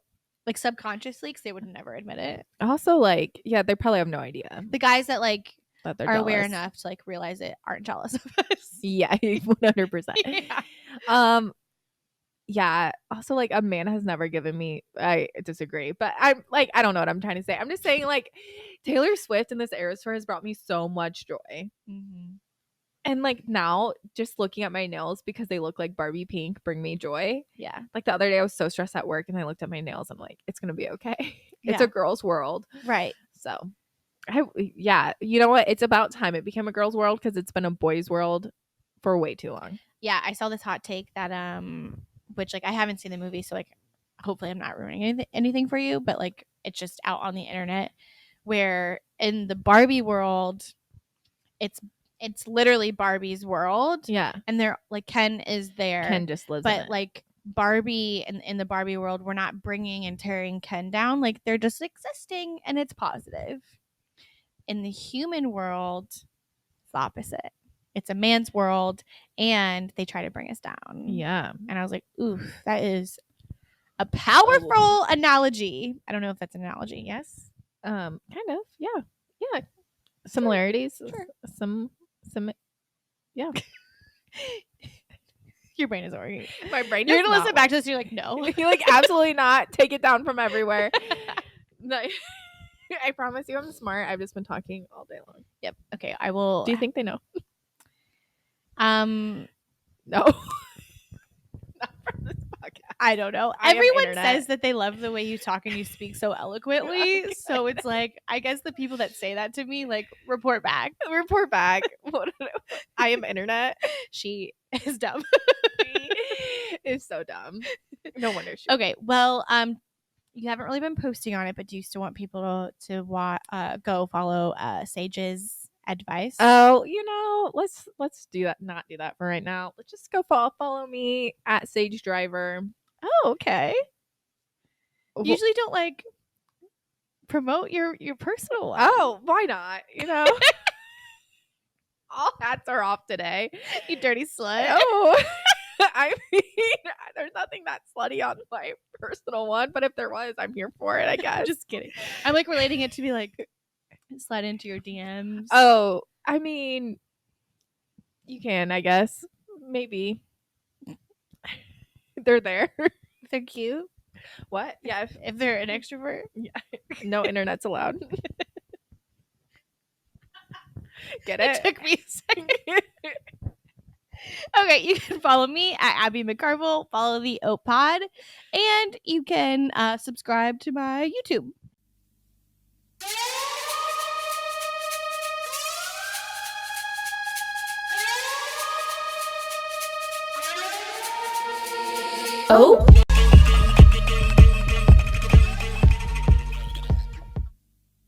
Like subconsciously, because they would never admit it. also like, yeah, they probably have no idea The guys that like that they're are aware jealous. enough to like realize it aren't jealous of us. Yeah, 100%. Yeah. Yeah. Also, like, a man has never given me. I disagree, but I'm like, I don't know what I'm trying to say. I'm just saying, like, Taylor Swift in this Eras tour has brought me so much joy. Mm-hmm. And like now, just looking at my nails because they look like Barbie pink bring me joy. Yeah. Like the other day, I was so stressed at work and I looked at my nails. I'm like, it's gonna be okay. It's Yeah. a girl's world, Right. so. Yeah, you know what? It's about time it became a girl's world because it's been a boy's world for way too long. Yeah, I saw this hot take that which like I haven't seen the movie, so like hopefully I'm not ruining anything for you, but like it's just out on the internet where in the Barbie world, it's literally Barbie's world. Yeah, And they're like Ken is there. Ken just lives in but it. like Barbie and in the Barbie world, we're not bringing and tearing Ken down. Like they're just existing and it's positive. In the human world, it's the opposite. It's a man's world and they try to bring us down. Yeah, And I was like, ooh, that is a powerful analogy. I don't know if that's an analogy. Yes. kind of. Yeah. Similarities. Sure. Some. Yeah. Your brain is working. My brain. You're gonna listen back to this. And you're like, no. You're like, absolutely not. Take it down from everywhere. No, I promise you, I'm smart. I've just been talking all day long. Yep. Okay. I will. Do you think they know? No. Not from this podcast. I don't know. I am Everyone internet. says that they love the way you talk and you speak so eloquently. So it's like, I guess the people that say that to me, like, report back. Report back. I am internet. She is dumb. She is so dumb. No wonder she. Okay. Well, you haven't really been posting on it, but do you still want people to go follow Saige's advice? Oh, you know, let's do that. Not do that for right now. Let's just go follow me at Saige Driver. Oh, okay. Usually don't like promote your personal one. Oh, why not? You know, all hats are off today. You dirty slut. Oh, I mean, there's nothing that slutty on my personal one, but if there was, I'm here for it, I guess. Just kidding. I'm like relating it to be like slide into your DMs. Oh, I mean, you can, I guess. Maybe. They're there. They're cute. What? Yeah. If they're an extrovert. Yeah. No internet's allowed. Get it? It took me a second. Okay, you can follow me at Abby McCarville, follow the Ope Pod, and you can subscribe to my YouTube. Ope